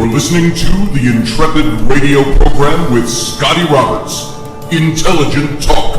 You're listening to the Intrepid radio program with Scotty Roberts. Intelligent Talk.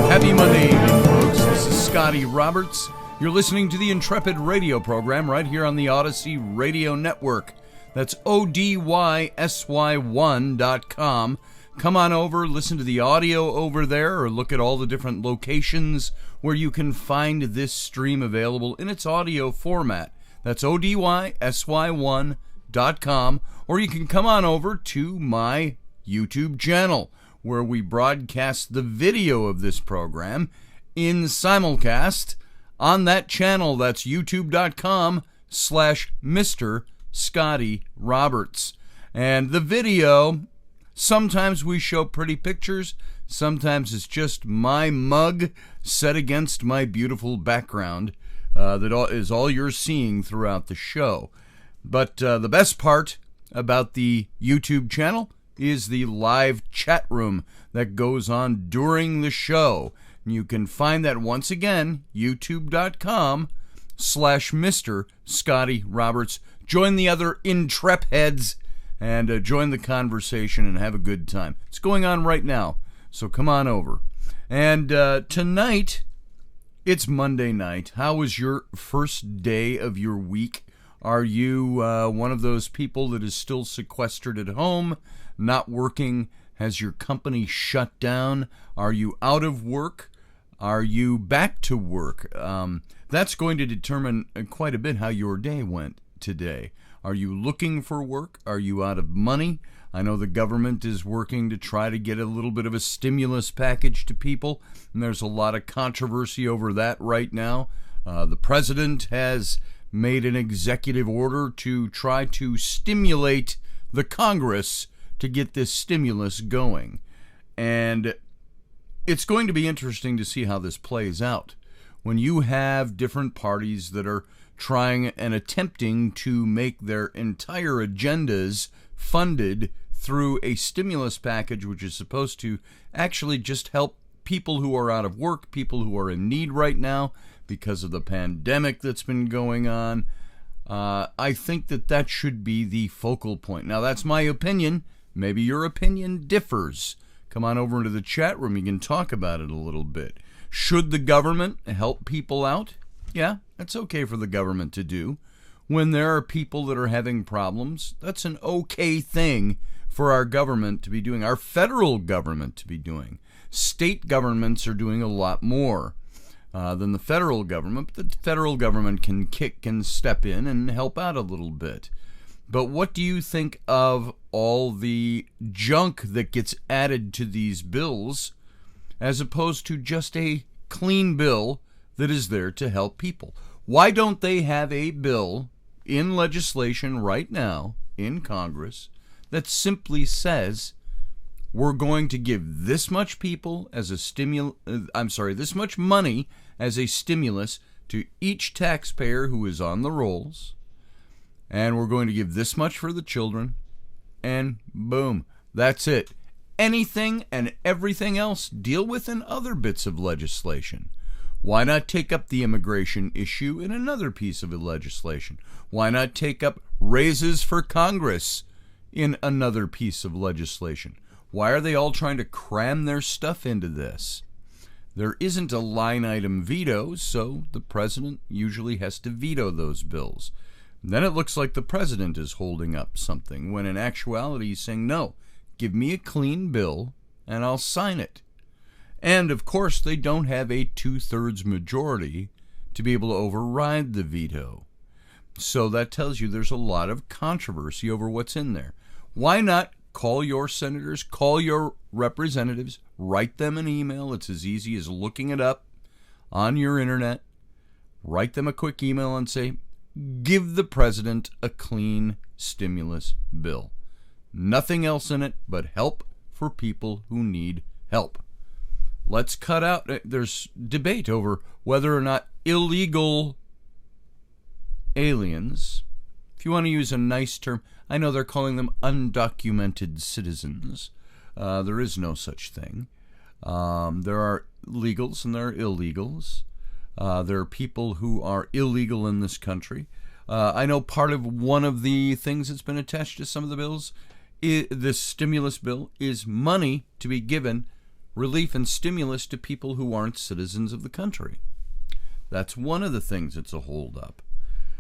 Happy Monday evening, folks. This is Scotty Roberts. You're listening to the Intrepid radio program right here on the Odyssey Radio Network. That's ODYSY1.com. Come on over, listen to the audio over there, or look at all the different locations where you can find this stream available in its audio format. That's ODYSY1.com, or you can come on over to my YouTube channel, where we broadcast the video of this program in simulcast on that channel. That's youtube.com/Mr. Scotty Roberts. And the video, sometimes we show pretty pictures, sometimes it's just my mug set against my beautiful background. That is all you're seeing throughout the show. But the best part about the YouTube channel is the live chat room that goes on during the show. You can find that once again, youtube.com/Mr. Scotty Roberts. Join the other Intrep heads and join the conversation and have a good time. It's going on right now, so come on over. And tonight, it's Monday night. How was your first day of your week? Are you one of those people that is still sequestered at home, not working? Has your company shut down? Are you out of work? Are you back to work? That's going to determine quite a bit how your day went today. Are you looking for work? Are you out of money? I know the government is working to try to get a little bit of a stimulus package to people, and there's a lot of controversy over that right now. The president has made an executive order to try to stimulate the Congress to get this stimulus going. And it's going to be interesting to see how this plays out. When you have different parties that are trying and attempting to make their entire agendas funded through a stimulus package, which is supposed to actually just help people who are out of work, people who are in need right now because of the pandemic that's been going on. I think that should be the focal point. Now, that's my opinion. Maybe your opinion differs. Come on over into the chat room. You can talk about it a little bit. Should the government help people out? Yeah, that's okay for the government to do. When there are people that are having problems, that's an okay thing for our government to be doing, our federal government to be doing. State governments are doing a lot more than the federal government, but the federal government can kick and step in and help out a little bit. But what do you think of all the junk that gets added to these bills as opposed to just a clean bill that is there to help people? Why don't they have a bill in legislation right now in Congress that simply says we're going to give this much people as a this much money as a stimulus to each taxpayer who is on the rolls, and we're going to give this much for the children, and boom, that's it. Anything and everything else deal with in other bits of legislation. Why not take up the immigration issue in another piece of legislation? Why not take up raises for Congress in another piece of legislation? Why are they all trying to cram their stuff into this? There isn't a line item veto, so the president usually has to veto those bills. Then it looks like the president is holding up something, when in actuality he's saying, no, give me a clean bill and I'll sign it. And, of course, they don't have a 2/3 majority to be able to override the veto. So that tells you there's a lot of controversy over what's in there. Why not call your senators, call your representatives, write them an email? It's as easy as looking it up on your internet. Write them a quick email and say, give the president a clean stimulus bill. Nothing else in it but help for people who need help. Let's cut out, there's debate over whether or not illegal aliens, if you want to use a nice term, I know they're calling them undocumented citizens. There is no such thing. There are legals and there are illegals. There are people who are illegal in this country. I know part of one of the things that's been attached to some of the bills, this stimulus bill, is money to be given, relief and stimulus to people who aren't citizens of the country. That's one of the things that's a holdup.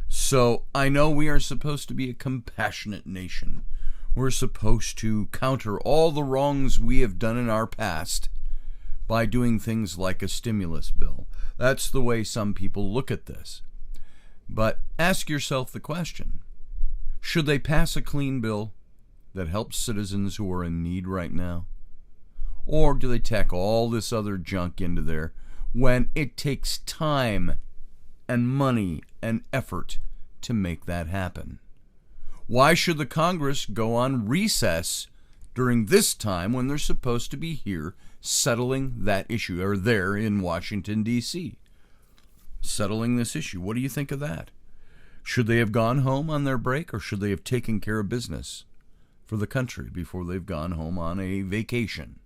So I know we are supposed to be a compassionate nation. We're supposed to counter all the wrongs we have done in our past by doing things like a stimulus bill. That's the way some people look at this. But ask yourself the question, should they pass a clean bill that helps citizens who are in need right now? Or do they tack all this other junk into there when it takes time and money and effort to make that happen? Why should the Congress go on recess during this time when they're supposed to be here settling that issue, or there in Washington, D.C., settling this issue? What do you think of that? Should they have gone home on their break, or should they have taken care of business for the country before they've gone home on a vacation?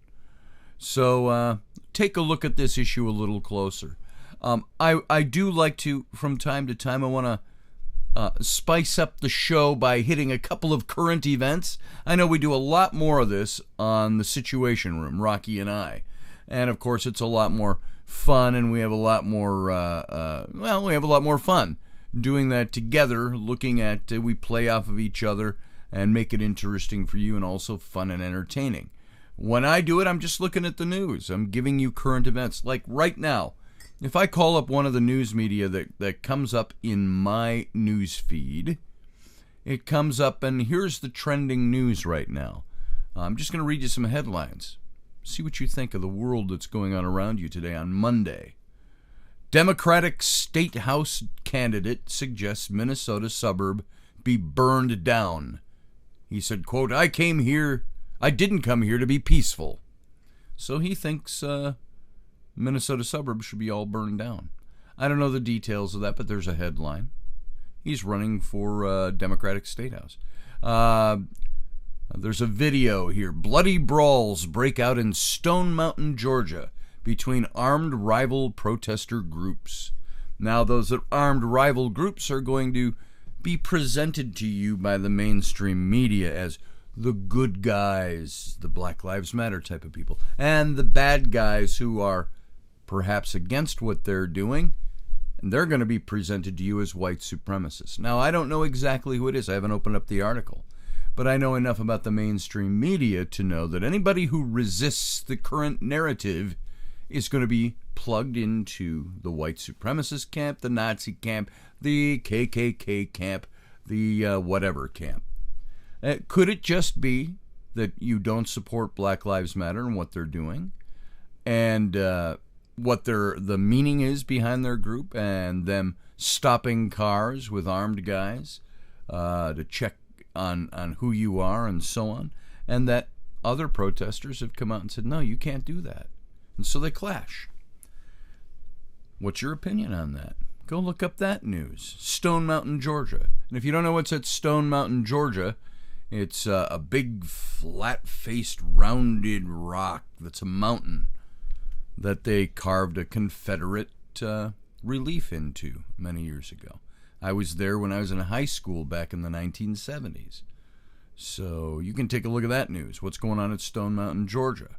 So take a look at this issue a little closer. I do like to, from time to time, I want to spice up the show by hitting a couple of current events. I know we do a lot more of this on the Situation Room, Rocky and I. And, of course, it's a lot more fun, and we have a lot more, we have a lot more fun doing that together, looking at, we play off of each other and make it interesting for you and also fun and entertaining. When I do it, I'm just looking at the news. I'm giving you current events. Like right now, if I call up one of the news media that comes up in my news feed, it comes up and here's the trending news right now. I'm just going to read you some headlines. See what you think of the world that's going on around you today on Monday. Democratic State House candidate suggests Minnesota suburb be burned down. He said, quote, I didn't come here to be peaceful. So he thinks Minnesota suburbs should be all burned down. I don't know the details of that, but there's a headline. He's running for Democratic State House. There's a video here. Bloody brawls break out in Stone Mountain, Georgia, between armed rival protester groups. Now, those armed rival groups are going to be presented to you by the mainstream media as the good guys, the Black Lives Matter type of people, and the bad guys who are perhaps against what they're doing, and they're going to be presented to you as white supremacists. Now, I don't know exactly who it is. I haven't opened up the article, but I know enough about the mainstream media to know that anybody who resists the current narrative is going to be plugged into the white supremacist camp, the Nazi camp, the KKK camp, the whatever camp. Could it just be that you don't support Black Lives Matter and what they're doing, and what the meaning is behind their group, and them stopping cars with armed guys to check on who you are and so on, and that other protesters have come out and said, no, you can't do that. And so they clash. What's your opinion on that? Go look up that news. Stone Mountain, Georgia. And if you don't know what's at Stone Mountain, Georgia, it's a big, flat-faced, rounded rock that's a mountain that they carved a Confederate relief into many years ago. I was there when I was in high school back in the 1970s. So you can take a look at that news. What's going on at Stone Mountain, Georgia?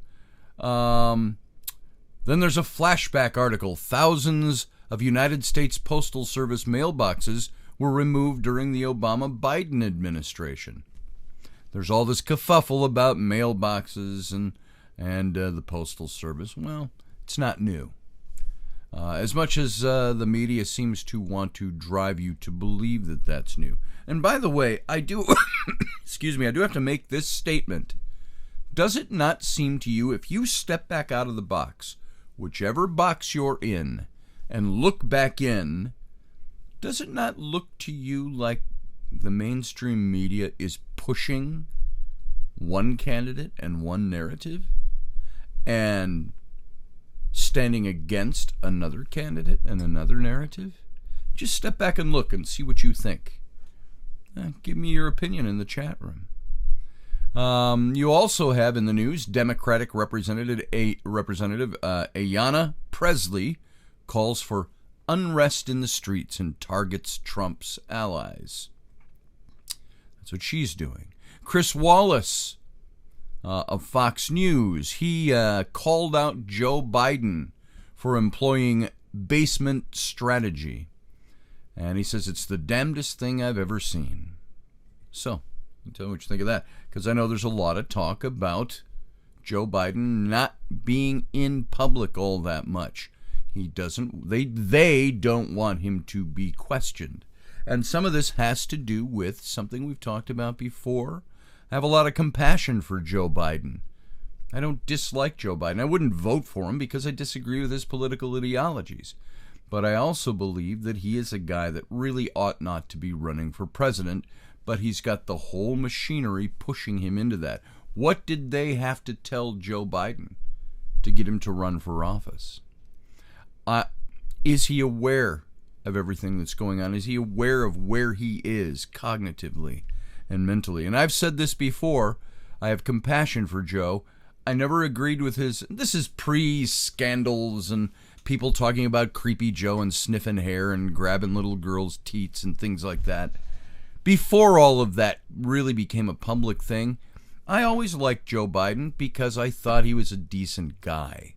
Then there's a flashback article. Thousands of United States Postal Service mailboxes were removed during the Obama-Biden administration. There's all this kerfuffle about mailboxes and the Postal Service. Well, it's not new. As much as the media seems to want to drive you to believe that that's new. And by the way, I do have to make this statement. Does it not seem to you, if you step back out of the box, whichever box you're in, and look back in, does it not look to you like the mainstream media is pushing one candidate and one narrative and standing against another candidate and another narrative? Just step back and look and see what you think. Give me your opinion in the chat room. You also have in the news Democratic Representative Ayanna Pressley calls for unrest in the streets and targets Trump's allies. That's what she's doing. Chris Wallace of Fox News, he called out Joe Biden for employing basement strategy. And he says it's the damnedest thing I've ever seen. So, tell me what you think of that. Because I know there's a lot of talk about Joe Biden not being in public all that much. He doesn't, they don't want him to be questioned. And some of this has to do with something we've talked about before. I have a lot of compassion for Joe Biden. I don't dislike Joe Biden. I wouldn't vote for him because I disagree with his political ideologies. But I also believe that he is a guy that really ought not to be running for president, but he's got the whole machinery pushing him into that. What did they have to tell Joe Biden to get him to run for office? Is he aware of everything that's going on? Is he aware of where he is cognitively and mentally? And I've said this before. I have compassion for Joe. I never agreed with his... This is pre-scandals and people talking about creepy Joe and sniffing hair and grabbing little girls' teats and things like that. Before all of that really became a public thing, I always liked Joe Biden because I thought he was a decent guy.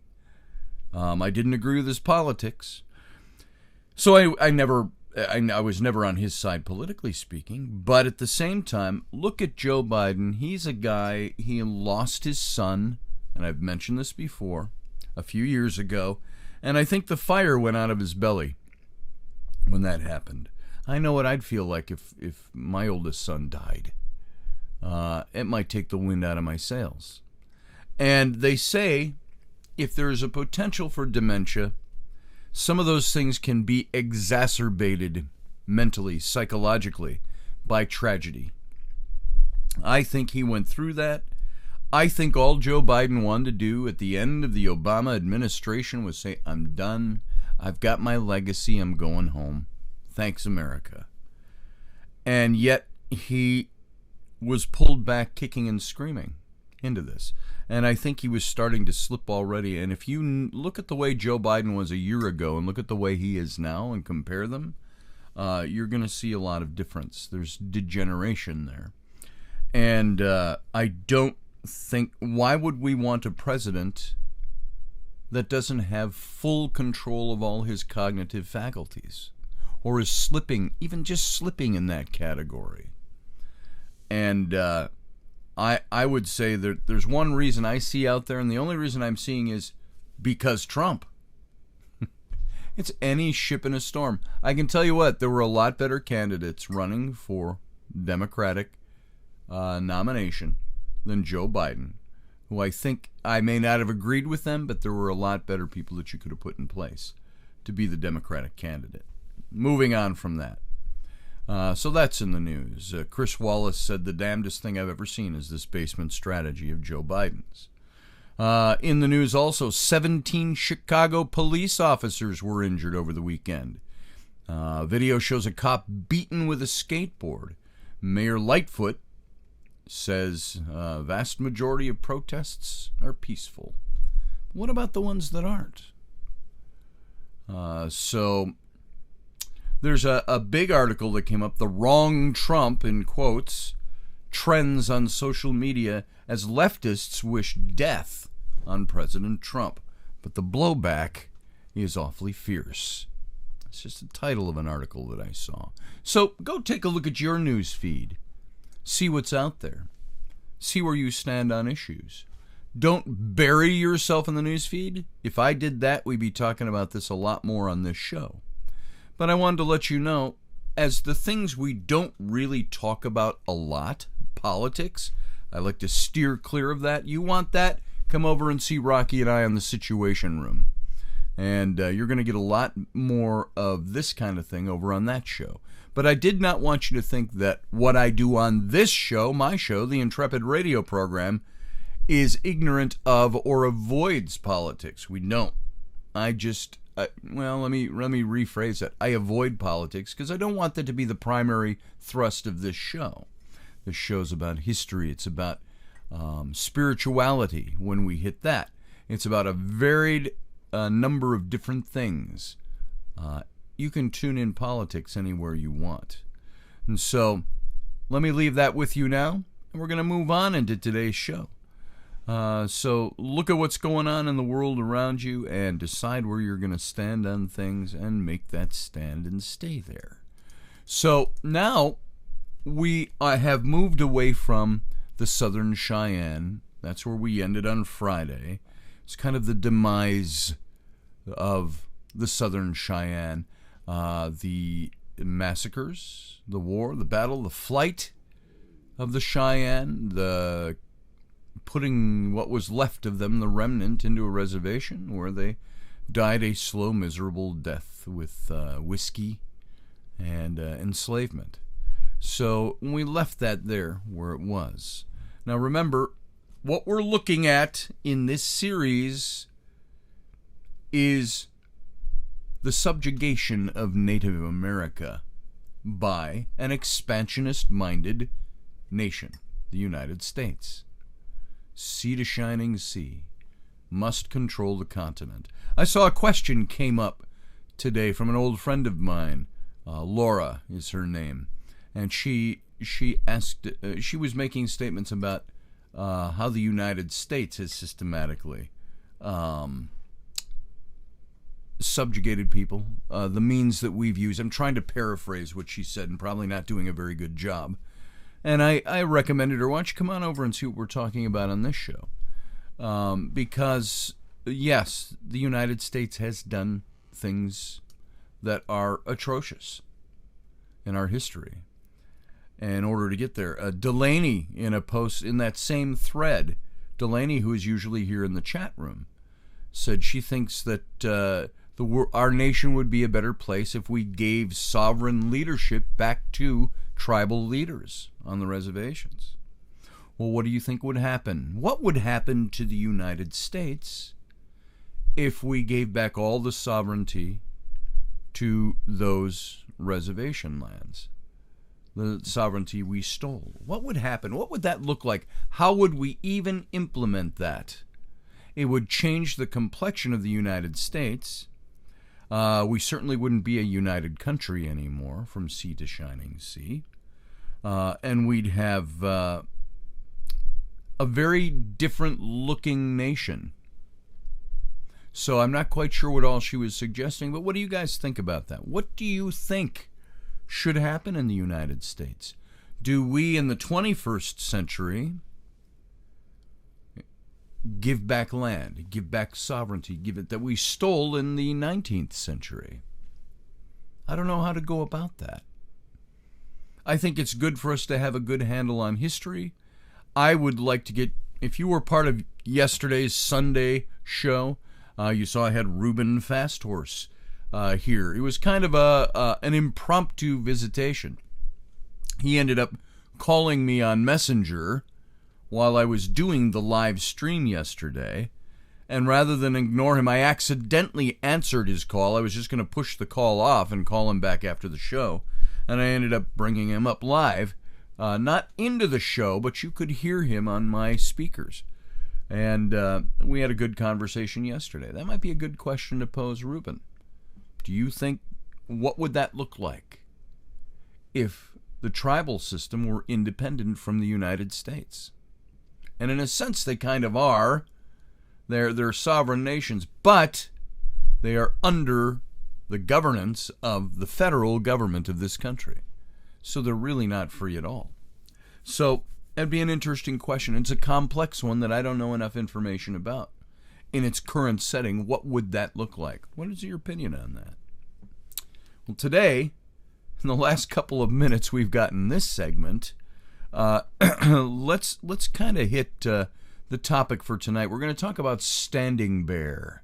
I didn't agree with his politics. So I was never on his side politically speaking, but at the same time, look at Joe Biden. He's a guy, he lost his son, and I've mentioned this before, a few years ago, and I think the fire went out of his belly when that happened. I know what I'd feel like if my oldest son died. It might take the wind out of my sails. And they say if there is a potential for dementia, some of those things can be exacerbated mentally, psychologically, by tragedy. I think he went through that. I think all Joe Biden wanted to do at the end of the Obama administration was say, I'm done. I've got my legacy. I'm going home. Thanks, America. And yet he was pulled back kicking and screaming into this. And I think he was starting to slip already. And if you look at the way Joe Biden was a year ago and look at the way he is now and compare them, you're going to see a lot of difference. There's degeneration there. And I don't think, why would we want a president that doesn't have full control of all his cognitive faculties or is slipping, even just slipping in that category? And I would say that there's one reason I see out there, and the only reason I'm seeing is because Trump. It's any ship in a storm. I can tell you what, there were a lot better candidates running for Democratic nomination than Joe Biden, who I think I may not have agreed with them, but there were a lot better people that you could have put in place to be the Democratic candidate. Moving on from that. So that's in the news. Chris Wallace said the damnedest thing I've ever seen is this basement strategy of Joe Biden's. In the news also, 17 Chicago police officers were injured over the weekend. Video shows a cop beaten with a skateboard. Mayor Lightfoot says vast majority of protests are peaceful. What about the ones that aren't? So there's a big article that came up, "The Wrong Trump," in quotes, trends on social media as leftists wish death on President Trump. But the blowback is awfully fierce. It's just the title of an article that I saw. So go take a look at your news feed. See what's out there. See where you stand on issues. Don't bury yourself in the news feed. If I did that, we'd be talking about this a lot more on this show. But I wanted to let you know, as the things we don't really talk about a lot, politics, I like to steer clear of that. You want that? Come over and see Rocky and I on the Situation Room. And you're going to get a lot more of this kind of thing over on that show. But I did not want you to think that what I do on this show, my show, the Intrepid radio program, is ignorant of or avoids politics. We don't. I just... let me rephrase that. I avoid politics because I don't want that to be the primary thrust of this show. This show's about history. It's about spirituality when we hit that. It's about a varied number of different things. you can tune in politics anywhere you want. And so let me leave that with you now, and we're going to move on into today's show. So look at what's going on in the world around you and decide where you're going to stand on things and make that stand and stay there. So now we have moved away from the Southern Cheyenne. That's where we ended on Friday. It's kind of the demise of the Southern Cheyenne. The massacres, the war, the battle, the flight of the Cheyenne, the putting what was left of them, the remnant, into a reservation where they died a slow, miserable death with whiskey and enslavement. So we left that there where it was. Now remember, what we're looking at in this series is the subjugation of Native America by an expansionist-minded nation, the United States. Sea to shining sea, must control the continent. I saw a question came up today from an old friend of mine. Laura is her name, and she asked. She was making statements about how the United States has systematically subjugated people. The means that we've used. I'm trying to paraphrase what she said, and probably not doing a very good job. And I recommended her, why don't you come on over and see what we're talking about on this show? Because, yes, the United States has done things that are atrocious in our history in order to get there. Delaney, in a post in that same thread, Delaney, who is usually here in the chat room, said she thinks that our nation would be a better place if we gave sovereign leadership back to tribal leaders on the reservations. Well, what do you think would happen? What would happen to the United States if we gave back all the sovereignty to those reservation lands? The sovereignty we stole. What would happen? What would that look like? How would we even implement that? It would change the complexion of the United States. We certainly wouldn't be a united country anymore, from sea to shining sea. And we'd have a very different looking nation. So I'm not quite sure what all she was suggesting, but what do you guys think about that? What do you think should happen in the United States? Do we in the 21st century give back land, give back sovereignty, give it that we stole in the 19th century? I don't know how to go about that. I think it's good for us to have a good handle on history. I would like to get, if you were part of yesterday's Sunday show, you saw I had Ruben Fasthorse here. It was kind of an impromptu visitation. He ended up calling me on Messenger while I was doing the live stream yesterday, and rather than ignore him, I accidentally answered his call. I was just going to push the call off and call him back after the show, and I ended up bringing him up live, not into the show, but you could hear him on my speakers. And we had a good conversation yesterday. That might be a good question to pose, Ruben. Do you think, what would that look like if the tribal system were independent from the United States? And in a sense, they kind of are. They're sovereign nations, but they are under the governance of the federal government of this country. So they're really not free at all. So that'd be an interesting question. It's a complex one that I don't know enough information about. In its current setting, what would that look like? What is your opinion on that? Well, today, in the last couple of minutes we've got in this segment, let's kind of hit the topic for tonight. We're going to talk about Standing Bear.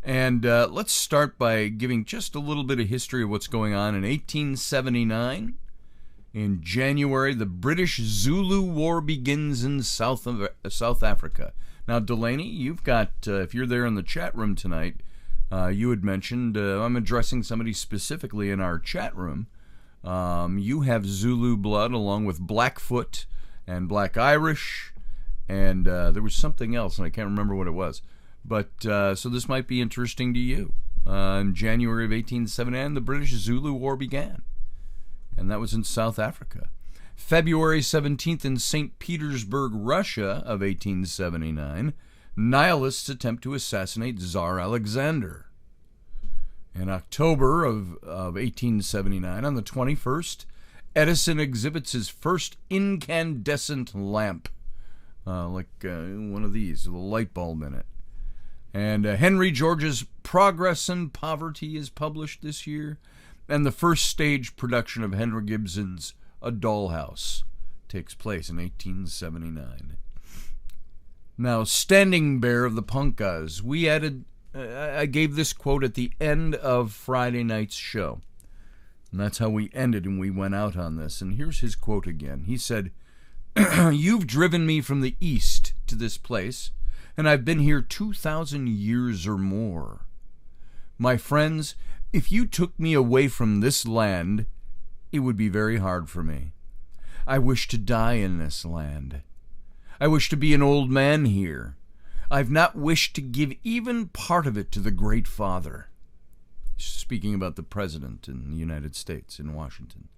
And let's start by giving just a little bit of history of what's going on. In 1879, in January, the British Zulu War begins in South Africa. Now, Delaney, you've got, if you're there in the chat room tonight, you had mentioned, I'm addressing somebody specifically in our chat room. You have Zulu blood along with Blackfoot and Black Irish, and there was something else, and I can't remember what it was. But so this might be interesting to you. In January of 1879, the British Zulu War began, and that was in South Africa. February 17th in St. Petersburg, Russia of 1879, nihilists attempt to assassinate Tsar Alexander. In October of 1879, on the 21st, Edison exhibits his first incandescent lamp, like one of these, with a light bulb in it. And Henry George's Progress and Poverty is published this year, and the first stage production of Henry Gibson's A Dollhouse takes place in 1879. Now, Standing Bear of the Punkas. We added, I gave this quote at the end of Friday night's show. And that's how we ended, and we went out on this. And here's his quote again. He said, "You've driven me from the east to this place, and I've been here 2,000 years or more. My friends, if you took me away from this land, it would be very hard for me. I wish to die in this land. I wish to be an old man here. I've not wished to give even part of it to the Great Father." Speaking about the President in the United States, in Washington.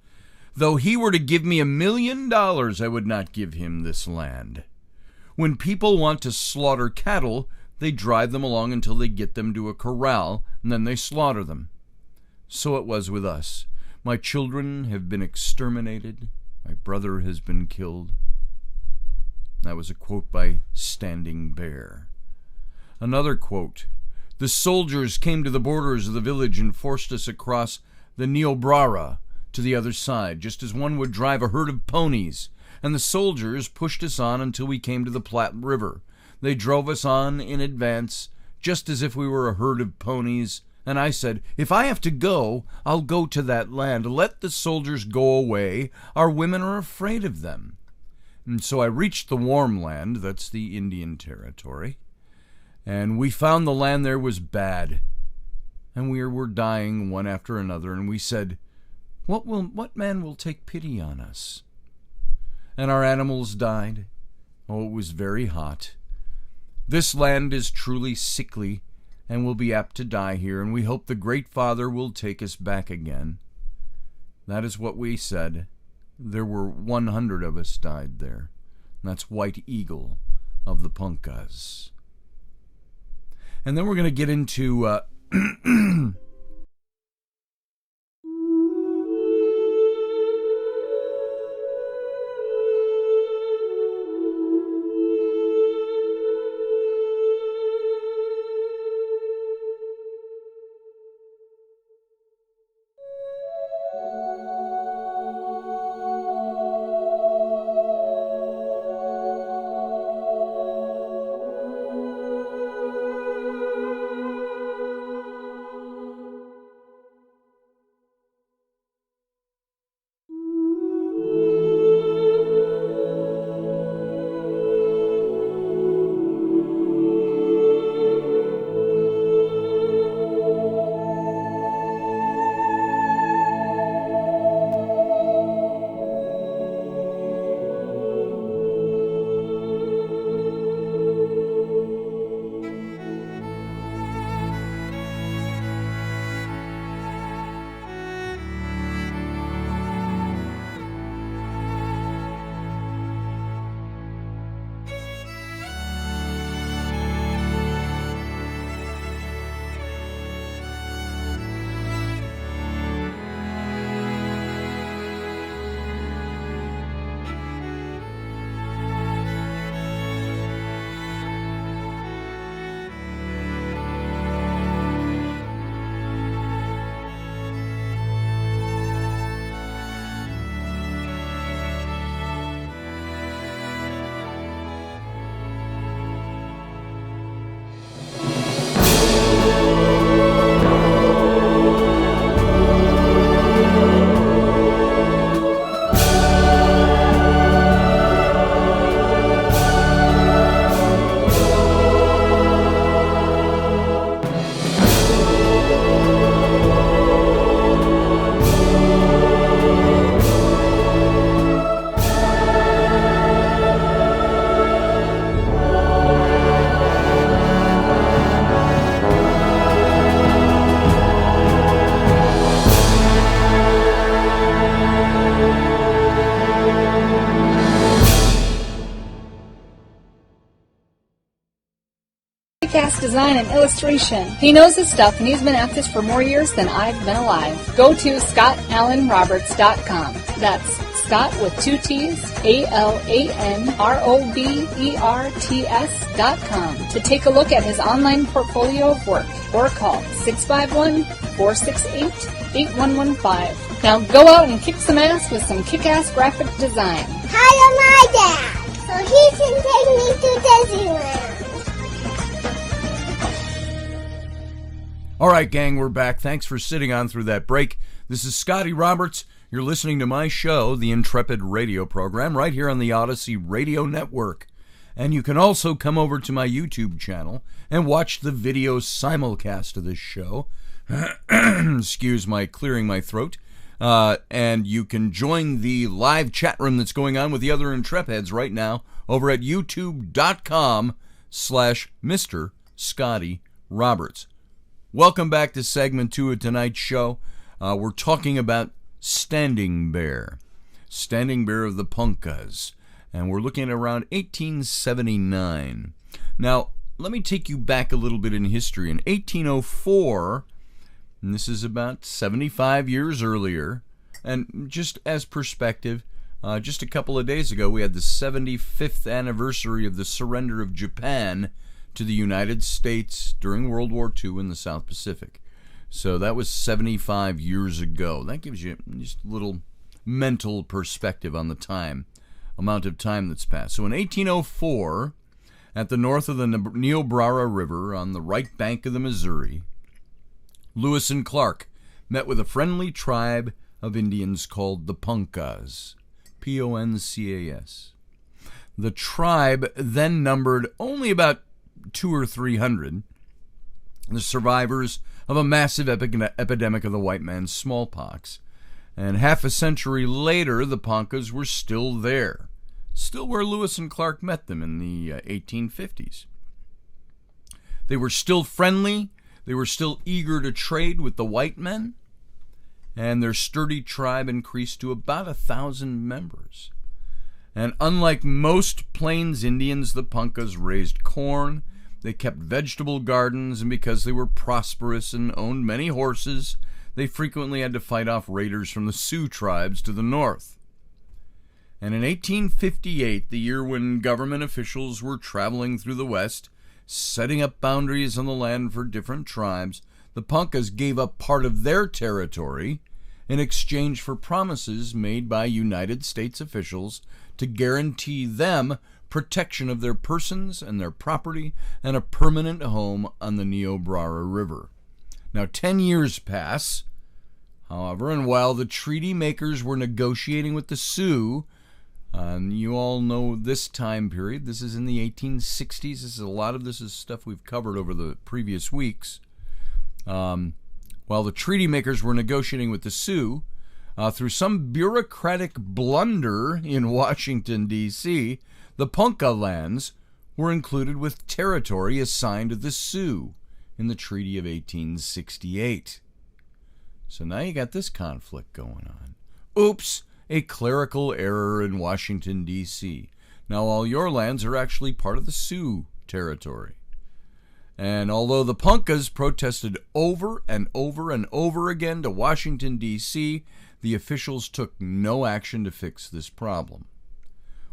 "Though he were to give me $1 million, I would not give him this land. When people want to slaughter cattle, they drive them along until they get them to a corral, and then they slaughter them. So it was with us. My children have been exterminated. My brother has been killed." That was a quote by Standing Bear. Another quote. "The soldiers came to the borders of the village and forced us across the Niobrara to the other side, just as one would drive a herd of ponies, and the soldiers pushed us on until we came to the Platte River. They drove us on in advance, just as if we were a herd of ponies, and I said, 'If I have to go, I'll go to that land. Let the soldiers go away. Our women are afraid of them.' And so I reached the warm land," that's the Indian Territory, "and we found the land there was bad, and we were dying one after another, and we said, what man will take pity on us? And our animals died. Oh, it was very hot. This land is truly sickly, and will be apt to die here, and we hope the Great Father will take us back again." That is what we said. There were 100 of us died there. And that's White Eagle of the Punkas. And then we're going to get into kick-ass design and illustration. He knows his stuff, and he's been at this for more years than I've been alive. Go to ScottAllenRoberts.com. That's Scott with 2 T's, ALANROBERTS.com to take a look at his online portfolio of work, or call 651-468-8115. Now go out and kick some ass with some kick-ass graphic design. Hire my dad, so he can take me to Disneyland. All right, gang, we're back. Thanks for sitting on through that break. This is Scotty Roberts. You're listening to my show, the Intrepid radio program, right here on the Odyssey Radio Network. And you can also come over to my YouTube channel and watch the video simulcast of this show. Excuse my clearing my throat. And you can join the live chat room that's going on with the other Intrepids right now over at youtube.com/Mr. Scotty Roberts. Welcome back to segment 2 of tonight's show. We're talking about Standing Bear of the Punkahs, and we're looking at around 1879. Now, let me take you back a little bit in history. In 1804, and this is about 75 years earlier, and just as perspective, just a couple of days ago, we had the 75th anniversary of the surrender of Japan to the United States during World War II in the South Pacific. So that was 75 years ago. That gives you just a little mental perspective on the amount of time that's passed. So in 1804, at the north of the Niobrara River on the right bank of the Missouri, Lewis and Clark met with a friendly tribe of Indians called the Punkahs, P-O-N-C-A-S. The tribe then numbered only about 200 or 300, the survivors of a massive epidemic of the white man's smallpox. And half a century later, the Punkahs were still there, still where Lewis and Clark met them in the 1850s. They were still friendly, they were still eager to trade with the white men, and their sturdy tribe increased to about 1,000 members. And unlike most Plains Indians, the Punkahs raised corn, they kept vegetable gardens, and because they were prosperous and owned many horses, they frequently had to fight off raiders from the Sioux tribes to the north. And in 1858, the year when government officials were traveling through the West, setting up boundaries on the land for different tribes, the Punkahs gave up part of their territory in exchange for promises made by United States officials to guarantee them protection of their persons and their property and a permanent home on the Niobrara River. Now, 10 years pass, however, and while the treaty makers were negotiating with the Sioux, you all know this time period. This is in the 1860s. A lot of this is stuff we've covered over the previous weeks. While the treaty makers were negotiating with the Sioux, through some bureaucratic blunder in Washington, D.C., the Punkah lands were included with territory assigned to the Sioux in the Treaty of 1868. So now you got this conflict going on. Oops, a clerical error in Washington, D.C. Now all your lands are actually part of the Sioux territory. And although the Punkahs protested over and over and over again to Washington, D.C., the officials took no action to fix this problem.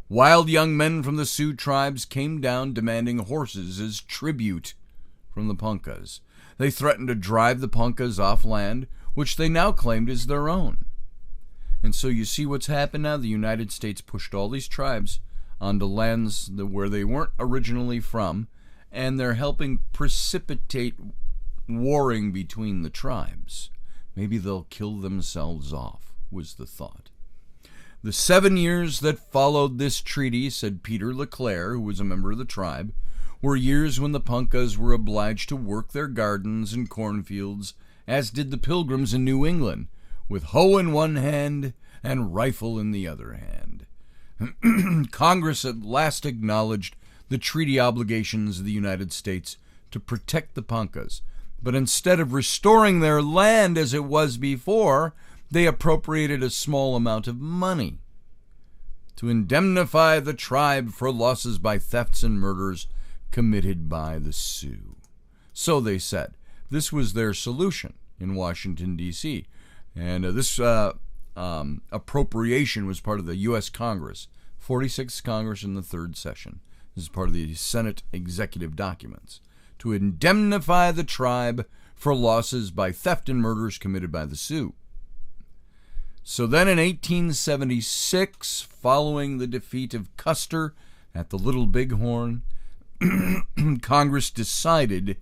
Wild young men from the Sioux tribes came down demanding horses as tribute from the Punkahs. They threatened to drive the Punkahs off land, which they now claimed as their own. And so you see what's happened now. The United States pushed all these tribes onto lands where they weren't originally from, and they're helping precipitate warring between the tribes. Maybe they'll kill themselves off, was the thought. The 7 years that followed this treaty, said Peter LeClaire, who was a member of the tribe, were years when the Punkahs were obliged to work their gardens and cornfields, as did the Pilgrims in New England, with hoe in one hand and rifle in the other hand. Congress at last acknowledged the treaty obligations of the United States to protect the Punkahs, but instead of restoring their land as it was before, they appropriated a small amount of money to indemnify the tribe for losses by thefts and murders. committed by the Sioux. So they said. This was their solution in Washington, D.C. And this appropriation was part of the U.S. Congress, 46th Congress in the third session. This is part of the Senate executive documents, to indemnify the tribe for losses by theft and murders committed by the Sioux. So then in 1876, following the defeat of Custer at the Little Bighorn, Congress decided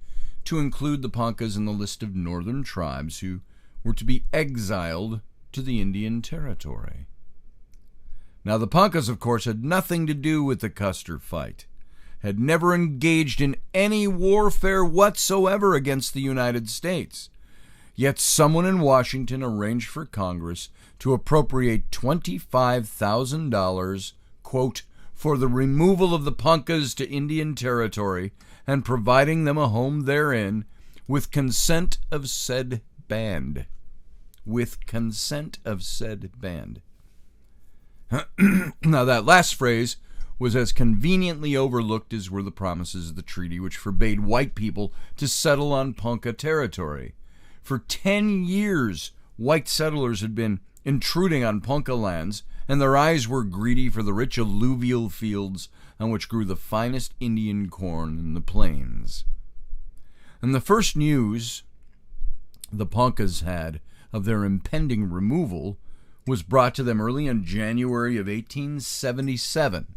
to include the Poncas in the list of northern tribes who were to be exiled to the Indian Territory. Now, the Poncas, of course, had nothing to do with the Custer fight, had never engaged in any warfare whatsoever against the United States. Yet someone in Washington arranged for Congress to appropriate $25,000, quote, for the removal of the Poncas to Indian Territory and providing them a home therein with consent of said band. With consent of said band. Now, that last phrase was as conveniently overlooked as were the promises of the treaty, which forbade white people to settle on Ponca territory. For 10 years, white settlers had been intruding on Ponca lands, and their eyes were greedy for the rich alluvial fields on which grew the finest Indian corn in the plains. And the first news the Poncas had of their impending removal was brought to them early in January of 1877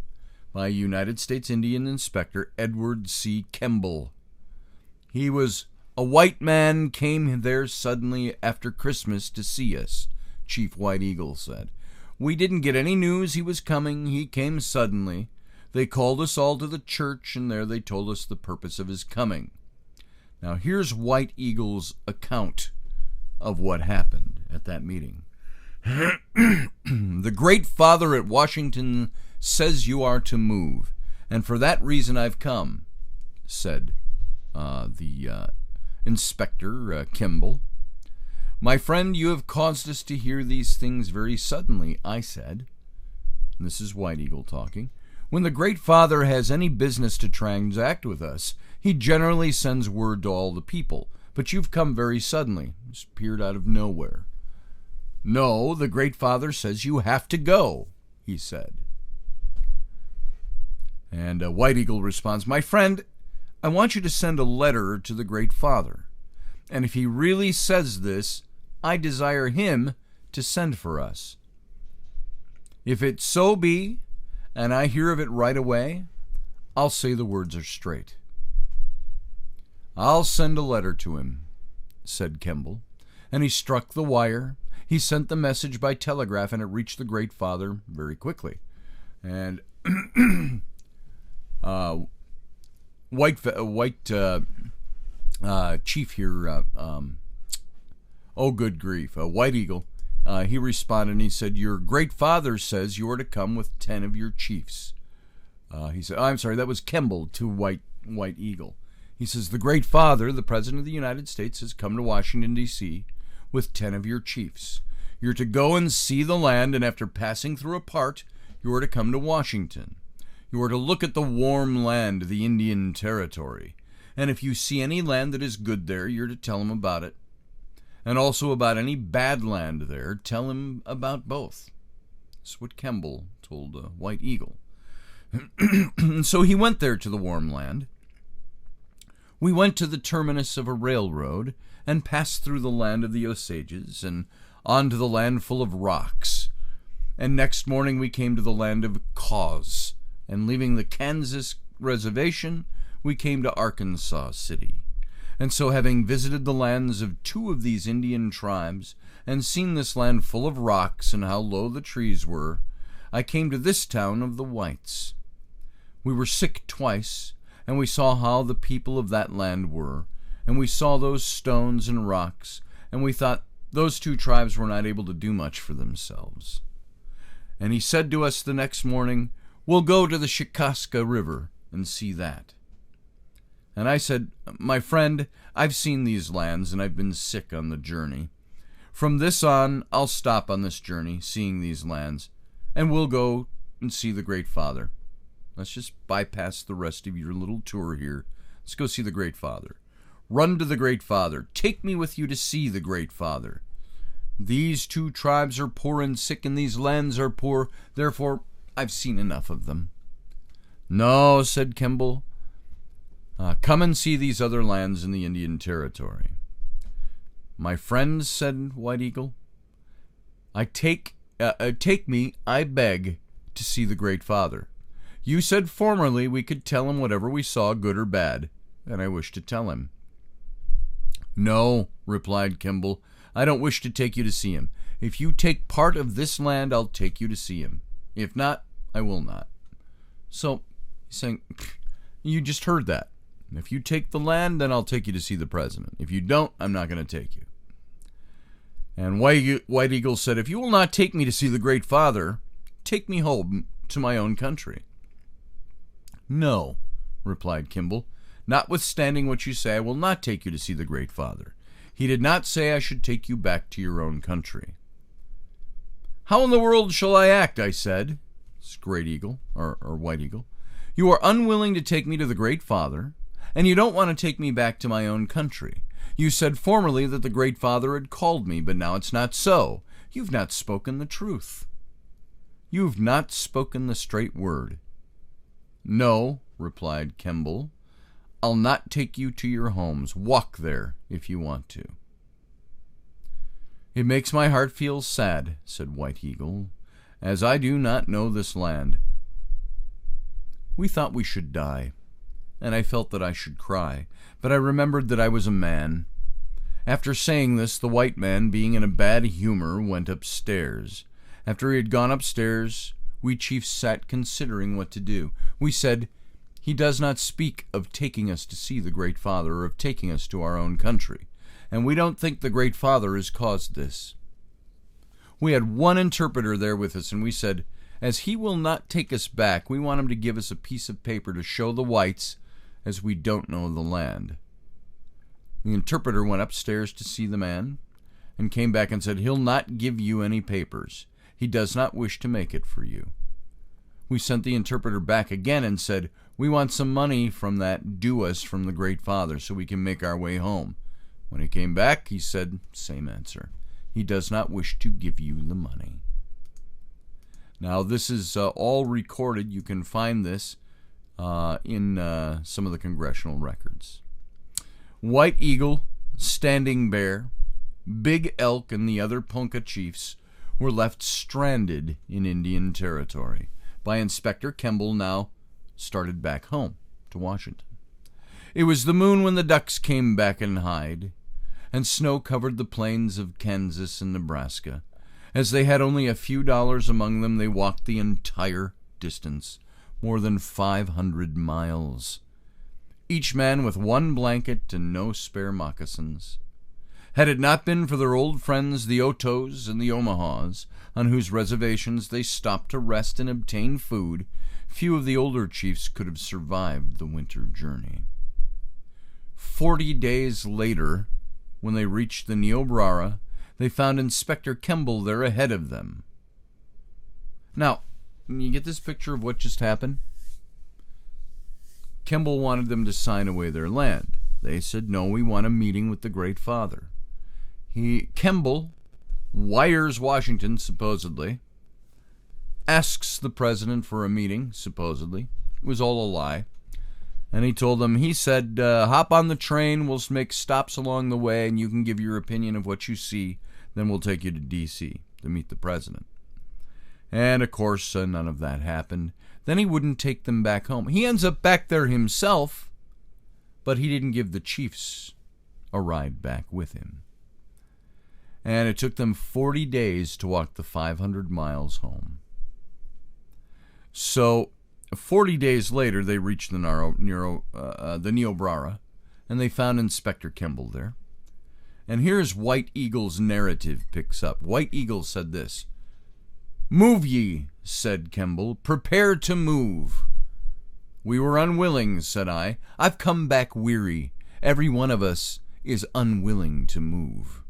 by United States Indian Inspector Edward C. Kemble. He was a white man came there suddenly after Christmas to see us, Chief White Eagle said. We didn't get any news he was coming. He came suddenly. They called us all to the church, and there they told us the purpose of his coming. Now here's White Eagle's account of what happened at that meeting. The Great Father at Washington says you are to move, and for that reason I've come, said the Inspector Kimball. My friend, you have caused us to hear these things very suddenly, I said. And this is White Eagle talking. When the Great Father has any business to transact with us, he generally sends word to all the people. But you've come very suddenly, just appeared out of nowhere. No, the Great Father says you have to go, he said. And White Eagle responds, my friend, I want you to send a letter to the Great Father. And if he really says this, I desire him to send for us. If it so be, and I hear of it right away, I'll say the words are straight. I'll send a letter to him, said Kemble. And he struck the wire. He sent the message by telegraph, and it reached the Great Father very quickly. And White Chief here, oh good grief, White Eagle, he responded and he said, your Great Father says you are to come with 10 of your chiefs. He said, I'm sorry, that was Kemble to White Eagle. He says, the Great Father, the President of the United States, has come to Washington, D.C. with 10 of your chiefs. You're to go and see the land, and after passing through a part, you are to come to Washington. You are to look at the warm land, the Indian Territory. And if you see any land that is good there, you're to tell him about it. And also about any bad land there, tell him about both. That's what Kemble told White Eagle. So he went there to the warm land. We went to the terminus of a railroad and passed through the land of the Osages and on to the land full of rocks. And next morning we came to the land of Cause, and leaving the Kansas reservation, we came to Arkansas City. And so having visited the lands of 2 of these Indian tribes, and seen this land full of rocks and how low the trees were, I came to this town of the whites. We were sick twice, and we saw how the people of that land were, and we saw those stones and rocks, and we thought those 2 tribes were not able to do much for themselves. And he said to us the next morning, we'll go to the Shikaska River and see that. And I said, my friend, I've seen these lands, and I've been sick on the journey. From this on, I'll stop on this journey, seeing these lands, and we'll go and see the Great Father. Let's just bypass the rest of your little tour here. Let's go see the Great Father. Run to the Great Father. Take me with you to see the Great Father. These two tribes are poor and sick, and these lands are poor. Therefore, I've seen enough of them. No, said Kimball. Come and see these other lands in the Indian Territory. My friends, said White Eagle, take me, I beg, to see the Great Father. You said formerly we could tell him whatever we saw, good or bad, and I wish to tell him. No, replied Kimball, I don't wish to take you to see him. If you take part of this land, I'll take you to see him. If not, I will not. So, he's saying, you just heard that. If you take the land, then I'll take you to see the president. If you don't, I'm not going to take you. And White Eagle said, if you will not take me to see the Great Father, take me home to my own country. No, replied Kimball. Notwithstanding what you say, I will not take you to see the Great Father. He did not say I should take you back to your own country. How in the world shall I act, I said. It's Great Eagle, or White Eagle. You are unwilling to take me to the Great Father, and you don't want to take me back to my own country. You said formerly that the Great Father had called me, but now it's not so. You've not spoken the truth. You've not spoken the straight word. No, replied Kimball. I'll not take you to your homes. Walk there if you want to. It makes my heart feel sad, said White Eagle, as I do not know this land. We thought we should die, and I felt that I should cry, but I remembered that I was a man. After saying this, the white man, being in a bad humor, went upstairs. After he had gone upstairs, we chiefs sat considering what to do. We said, he does not speak of taking us to see the Great Father or of taking us to our own country, and we don't think the Great Father has caused this. We had one interpreter there with us, and we said, as he will not take us back, we want him to give us a piece of paper to show the whites, as we don't know the land. The interpreter went upstairs to see the man, and came back and said, he'll not give you any papers. He does not wish to make it for you. We sent the interpreter back again and said, we want some money from that due us from the Great Father so we can make our way home. When he came back, he said, same answer. He does not wish to give you the money. Now, this is all recorded. You can find this in some of the congressional records. White Eagle, Standing Bear, Big Elk, and the other Ponca chiefs were left stranded in Indian Territory by Inspector Kimball, now started back home to Washington. It was the moon when the ducks came back and hide, and snow covered the plains of Kansas and Nebraska. As they had only a few dollars among them, they walked the entire distance, more than 500 miles, each man with one blanket and no spare moccasins. Had it not been for their old friends, the Otos and the Omahas, on whose reservations they stopped to rest and obtain food, few of the older chiefs could have survived the winter journey. 40 days later, when they reached the Niobrara, they found Inspector Kimball there ahead of them. Now, you get this picture of what just happened? Kimball wanted them to sign away their land. They said, no, we want a meeting with the Great Father. Kimball wires Washington, supposedly, asks the president for a meeting, supposedly. It was all a lie. And he said, hop on the train, we'll make stops along the way, and you can give your opinion of what you see. Then we'll take you to D.C. to meet the president. And, of course, none of that happened. Then he wouldn't take them back home. He ends up back there himself, but he didn't give the chiefs a ride back with him. And it took them 40 days to walk the 500 miles home. So, 40 days later, they reached the Niobrara, and they found Inspector Kimball there. And here's White Eagle's narrative picks up. White Eagle said this, "Move ye," said Kimball, "prepare to move." "We were unwilling," said I. "I've come back weary. Every one of us is unwilling to move."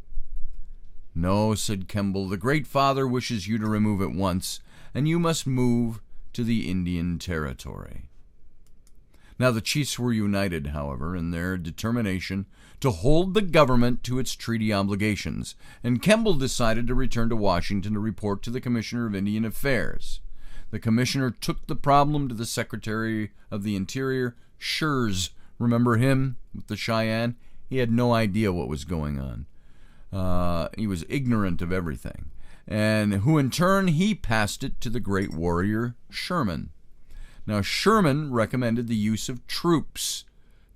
"No," said Kimball, "the Great Father wishes you to remove at once, and you must move to the Indian Territory. Now, the chiefs were united, however, in their determination to hold the government to its treaty obligations, and Kemble decided to return to Washington to report to the Commissioner of Indian Affairs. The commissioner took the problem to the Secretary of the Interior, Schurz. Remember him with the Cheyenne? He had no idea what was going on. He was ignorant of everything. And who in turn, he passed it to the great warrior Sherman. Now, Sherman recommended the use of troops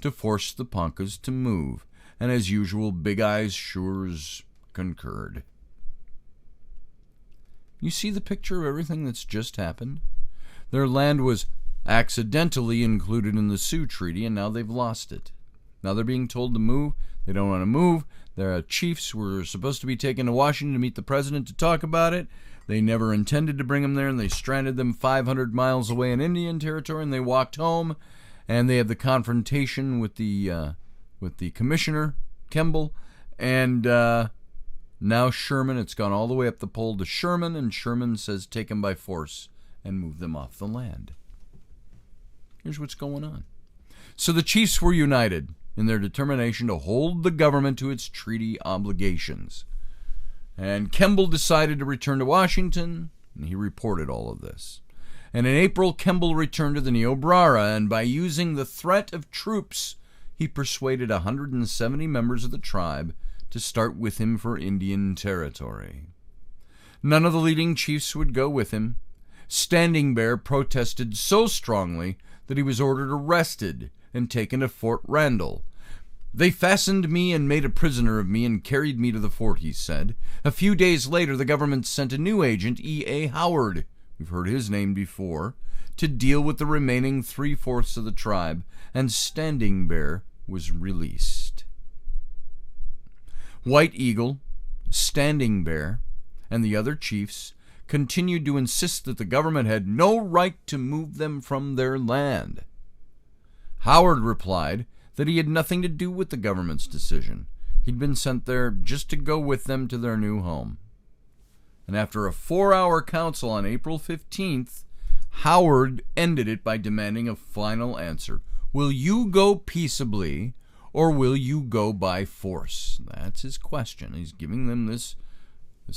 to force the Poncas to move, and as usual, Big Eyes Schurz concurred. You see the picture of everything that's just happened? Their land was accidentally included in the Sioux Treaty, and now they've lost it. Now they're being told to move. They don't want to move. Their chiefs were supposed to be taken to Washington to meet the president to talk about it. They never intended to bring them there, and they stranded them 500 miles away in Indian Territory, and they walked home, and they had the confrontation with the commissioner, Kemble, and now Sherman, it's gone all the way up the pole to Sherman, and Sherman says take them by force and move them off the land. Here's what's going on. So the chiefs were united in their determination to hold the government to its treaty obligations. And Kemble decided to return to Washington, and he reported all of this. And in April, Kemble returned to the Niobrara, and by using the threat of troops, he persuaded 170 members of the tribe to start with him for Indian Territory. None of the leading chiefs would go with him. Standing Bear protested so strongly that he was ordered arrested and taken to Fort Randall. They fastened me and made a prisoner of me and carried me to the fort, he said. A few days later, the government sent a new agent, E.A. Howard, we've heard his name before, to deal with the remaining 3/4 of the tribe, and Standing Bear was released. White Eagle, Standing Bear, and the other chiefs continued to insist that the government had no right to move them from their land. Howard replied that he had nothing to do with the government's decision. He'd been sent there just to go with them to their new home. And after a 4-hour council on April 15th, Howard ended it by demanding a final answer. Will you go peaceably, or will you go by force? That's his question. He's giving them this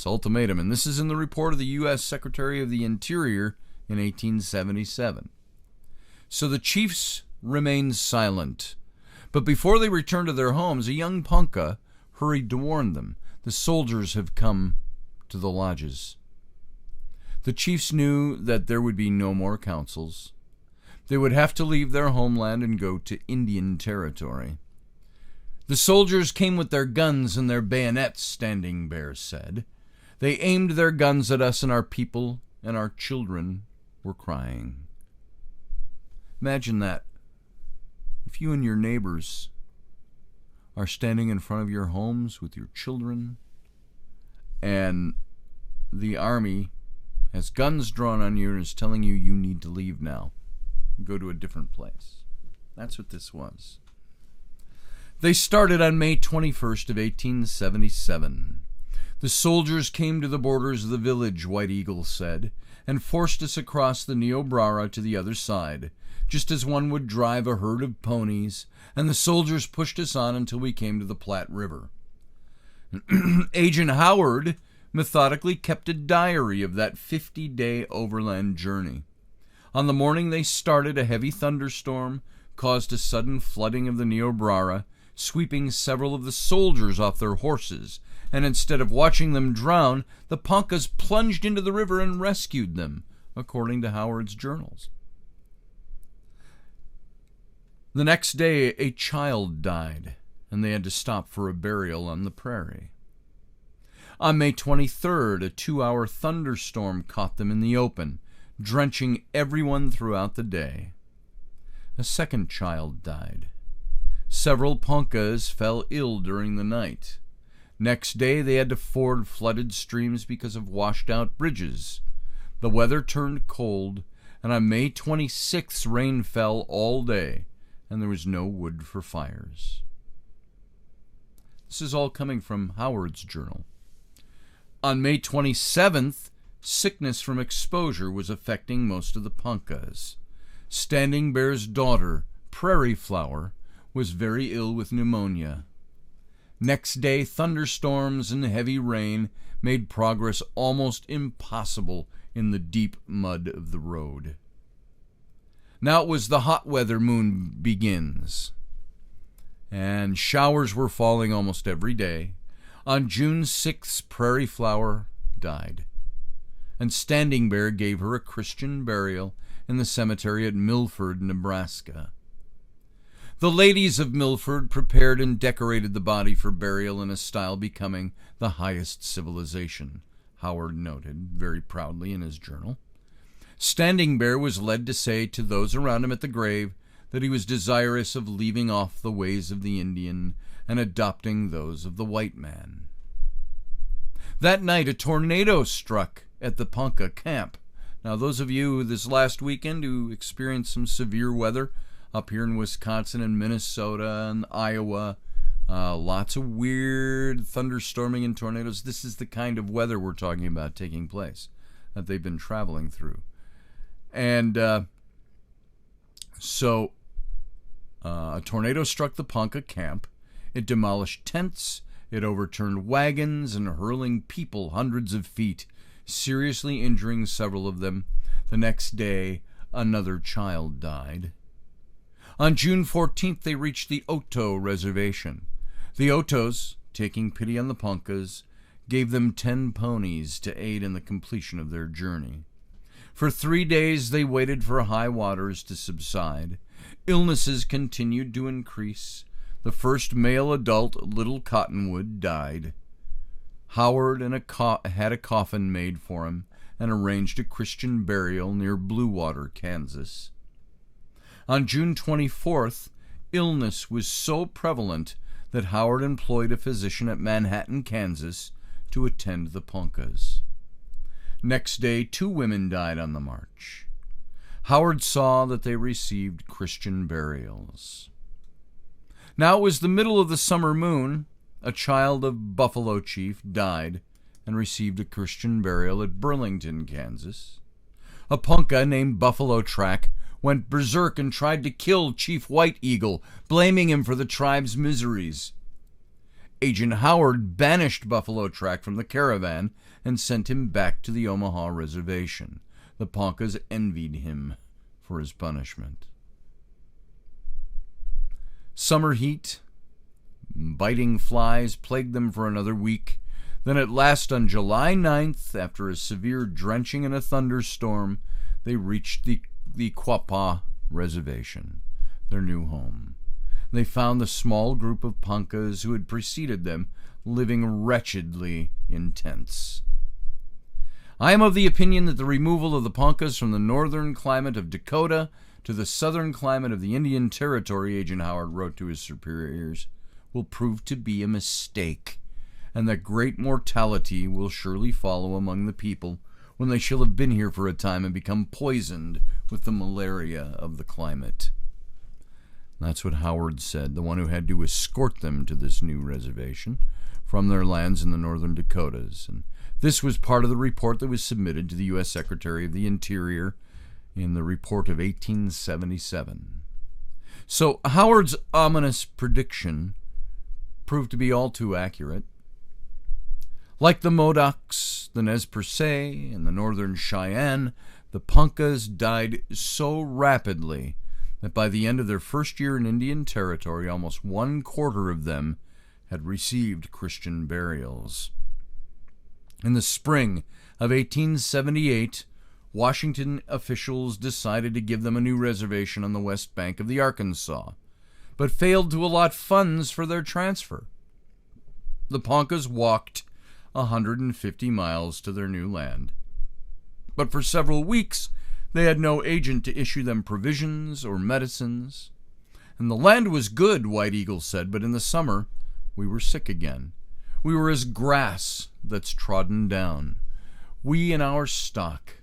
ultimatum. And this is in the report of the U.S. Secretary of the Interior in 1877. So the chiefs remained silent. But before they returned to their homes, a young Ponca hurried to warn them. The soldiers have come to the lodges. The chiefs knew that there would be no more councils. They would have to leave their homeland and go to Indian Territory. The soldiers came with their guns and their bayonets, Standing Bear said. They aimed their guns at us, and our people and our children were crying. Imagine that. If you and your neighbors are standing in front of your homes with your children, and the army has guns drawn on you and is telling you you need to leave now, go to a different place. That's what this was. They started on May 21st of 1877. The soldiers came to the borders of the village, White Eagle said, and forced us across the Niobrara to the other side, just as one would drive a herd of ponies, and the soldiers pushed us on until we came to the Platte River. Agent Howard methodically kept a diary of that 50-day overland journey. On the morning they started, a heavy thunderstorm caused a sudden flooding of the Niobrara, sweeping several of the soldiers off their horses, and instead of watching them drown, the Poncas plunged into the river and rescued them, according to Howard's journals. The next day, a child died, and they had to stop for a burial on the prairie. On May 23rd, a 2-hour thunderstorm caught them in the open, drenching everyone throughout the day. A second child died. Several Poncas fell ill during the night. Next day, they had to ford flooded streams because of washed-out bridges. The weather turned cold, and on May 26th, rain fell all day, and there was no wood for fires. This is all coming from Howard's journal. On May 27th, Sickness from exposure was affecting most of the Poncas. Standing Bear's daughter, Prairie Flower, was very ill with pneumonia. Next day, thunderstorms and heavy rain made progress almost impossible in the deep mud of the road. Now it was the hot weather moon begins, and showers were falling almost every day. On June 6th, Prairie Flower died, and Standing Bear gave her a Christian burial in the cemetery at Milford, Nebraska. The ladies of Milford prepared and decorated the body for burial in a style becoming the highest civilization, Howard noted very proudly in his journal. Standing Bear was led to say to those around him at the grave that he was desirous of leaving off the ways of the Indian and adopting those of the white man. That night, a tornado struck at the Ponca camp. Now, those of you this last weekend who experienced some severe weather up here in Wisconsin and Minnesota and Iowa, lots of weird thunderstorming and tornadoes. This is the kind of weather we're talking about taking place, that they've been traveling through. And so a tornado struck the Ponca camp. It demolished tents, it overturned wagons, and hurling people hundreds of feet, seriously injuring several of them. The next day, another child died. On June 14th, they reached the Oto Reservation. The Otos, taking pity on the Poncas, gave them 10 ponies to aid in the completion of their journey. For 3 days, they waited for high waters to subside. Illnesses continued to increase. The first male adult, Little Cottonwood, died. Howard had a coffin made for him and arranged a Christian burial near Blue Water, Kansas. On June 24th, illness was so prevalent that Howard employed a physician at Manhattan, Kansas, to attend the Poncas. Next day, 2 women died on the march. Howard saw that they received Christian burials. Now it was the middle of the summer moon. A child of Buffalo Chief died and received a Christian burial at Burlington, Kansas. A Ponca named Buffalo Track went berserk and tried to kill Chief White Eagle, blaming him for the tribe's miseries. Agent Howard banished Buffalo Track from the caravan and sent him back to the Omaha Reservation. The Poncas envied him for his punishment. Summer heat, biting flies plagued them for another week. Then at last on July 9th, after a severe drenching and a thunderstorm, they reached the Quapaw Reservation, their new home. They found the small group of Poncas who had preceded them living wretchedly in tents. I am of the opinion that the removal of the Poncas from the northern climate of Dakota to the southern climate of the Indian Territory, Agent Howard wrote to his superiors, will prove to be a mistake, and that great mortality will surely follow among the people when they shall have been here for a time and become poisoned with the malaria of the climate. That's what Howard said, the one who had to escort them to this new reservation from their lands in the northern Dakotas. And this was part of the report that was submitted to the U.S. Secretary of the Interior in the report of 1877. So Howard's ominous prediction proved to be all too accurate. Like the Modocs, the Nez Perce, and the Northern Cheyenne, the Poncas died so rapidly that by the end of their first year in Indian Territory, almost 1/4 of them had received Christian burials. In the spring of 1878, Washington officials decided to give them a new reservation on the west bank of the Arkansas, but failed to allot funds for their transfer. The Poncas walked 150 miles to their new land. But for several weeks, they had no agent to issue them provisions or medicines. And the land was good, White Eagle said, but in the summer, we were sick again. We were as grass that's trodden down. We and our stock.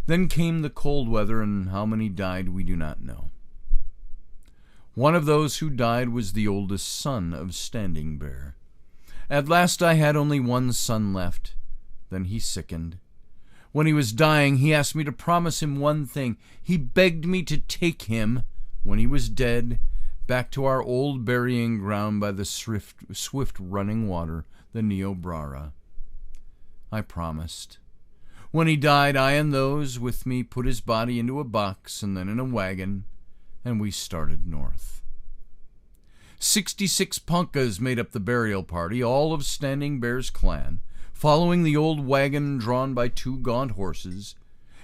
Then came the cold weather, and how many died we do not know. One of those who died was the oldest son of Standing Bear. At last I had only one son left. Then he sickened. When he was dying, he asked me to promise him one thing. He begged me to take him, when he was dead, back to our old burying ground by the swift running water, the Niobrara. I promised. When he died, I and those with me put his body into a box and then in a wagon, and we started north. 66 Ponkas made up the burial party, all of Standing Bear's clan, following the old wagon drawn by 2 gaunt horses.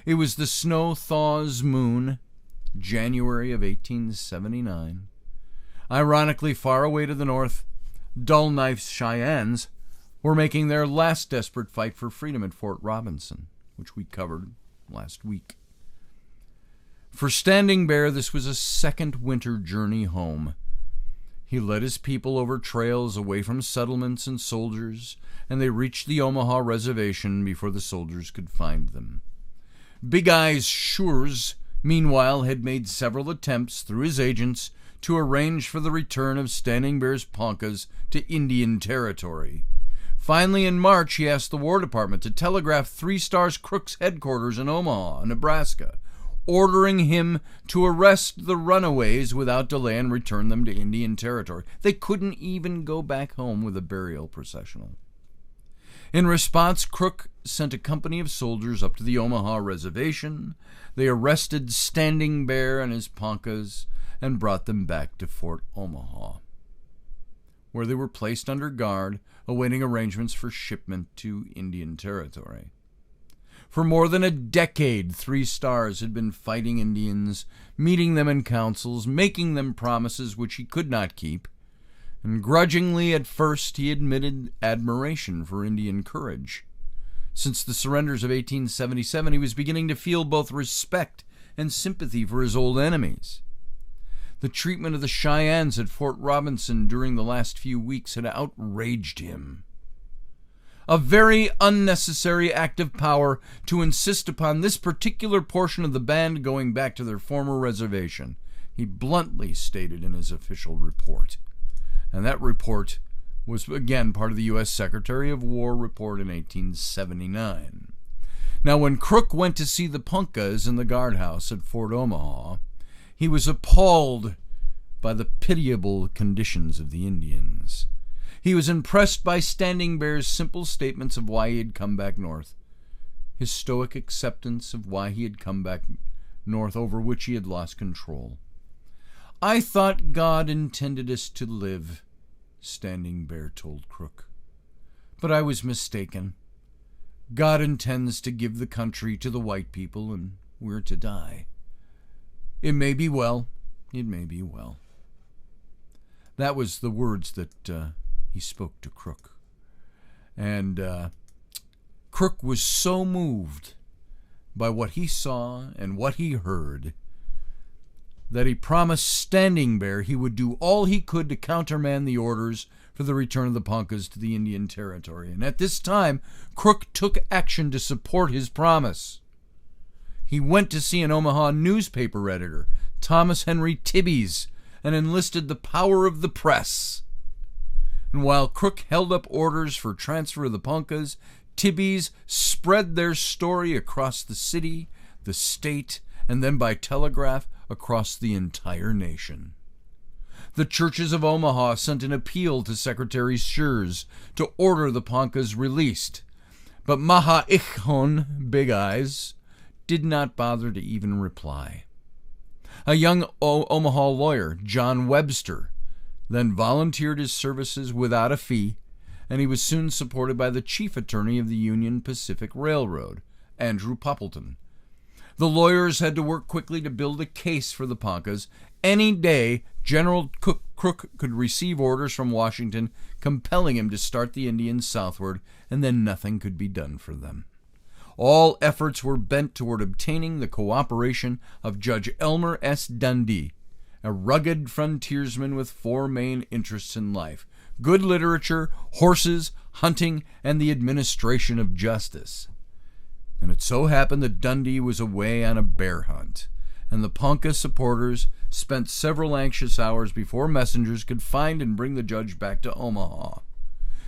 It was the snow thaw's moon, January of 1879. Ironically, far away to the north, Dull Knife's Cheyennes were making their last desperate fight for freedom at Fort Robinson, which we covered last week. For Standing Bear, this was a second winter journey home. He led his people over trails away from settlements and soldiers, and they reached the Omaha Reservation before the soldiers could find them. Big Eyes Schurz, meanwhile, had made several attempts through his agents to arrange for the return of Standing Bear's Ponkas to Indian Territory. Finally, in March, he asked the War Department to telegraph 3 Stars Crook's headquarters in Omaha, Nebraska, ordering him to arrest the runaways without delay and return them to Indian Territory. They couldn't even go back home with a burial processional. In response, Crook sent a company of soldiers up to the Omaha Reservation. They arrested Standing Bear and his Ponkas and brought them back to Fort Omaha, where they were placed under guard, awaiting arrangements for shipment to Indian Territory. For more than a decade, 3 Stars had been fighting Indians, meeting them in councils, making them promises which he could not keep, and grudgingly at first he admitted admiration for Indian courage. Since the surrenders of 1877, he was beginning to feel both respect and sympathy for his old enemies. The treatment of the Cheyennes at Fort Robinson during the last few weeks had outraged him. A very unnecessary act of power to insist upon this particular portion of the band going back to their former reservation, he bluntly stated in his official report. And that report was again part of the U.S. Secretary of War report in 1879. Now, when Crook went to see the Ponkas in the guardhouse at Fort Omaha, he was appalled by the pitiable conditions of the Indians. He was impressed by Standing Bear's simple statements of why he had come back north, his stoic acceptance of why he had come back north, over which he had lost control. "I thought God intended us to live," Standing Bear told Crook. "But I was mistaken. God intends to give the country to the white people, and we're to die. It may be well. It may be well." That was the words that he spoke to Crook. And Crook was so moved by what he saw and what he heard that he promised Standing Bear he would do all he could to countermand the orders for the return of the Ponkas to the Indian Territory. And at this time, Crook took action to support his promise. He went to see an Omaha newspaper editor, Thomas Henry Tibbies, and enlisted the power of the press. And while Crook held up orders for transfer of the Ponkas, Tibbies spread their story across the city, the state, and then by telegraph across the entire nation. The churches of Omaha sent an appeal to Secretary Schurz to order the Ponkas released, but Maha-Ichon, Big Eyes, did not bother to even reply. A young Omaha lawyer, John Webster, then volunteered his services without a fee, and he was soon supported by the chief attorney of the Union Pacific Railroad, Andrew Poppleton. The lawyers had to work quickly to build a case for the Ponkas. Any day, General Crook could receive orders from Washington compelling him to start the Indians southward, and then nothing could be done for them. All efforts were bent toward obtaining the cooperation of Judge Elmer S. Dundee, a rugged frontiersman with 4 main interests in life: good literature, horses, hunting, and the administration of justice. And it so happened that Dundee was away on a bear hunt, and the Ponca supporters spent several anxious hours before messengers could find and bring the judge back to Omaha.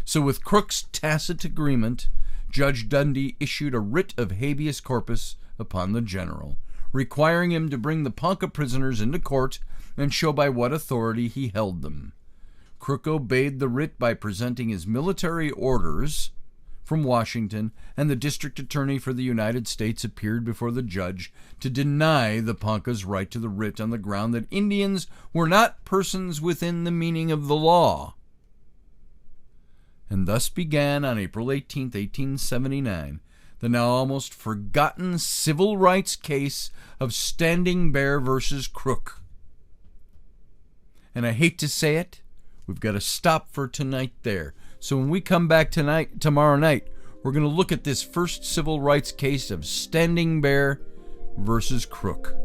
So with Crook's tacit agreement, Judge Dundee issued a writ of habeas corpus upon the general, requiring him to bring the Ponca prisoners into court and show by what authority he held them. Crook obeyed the writ by presenting his military orders from Washington, and the district attorney for the United States appeared before the judge to deny the Ponca's right to the writ on the ground that Indians were not persons within the meaning of the law. And thus began, on April 18, 1879, the now almost forgotten civil rights case of Standing Bear versus Crook. And I hate to say it, we've got to stop for tonight there. So when we come back tomorrow night, we're going to look at this first civil rights case of Standing Bear versus Crook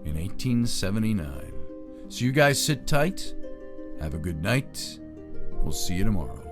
in 1879. So you guys sit tight. Have a good night. We'll see you tomorrow.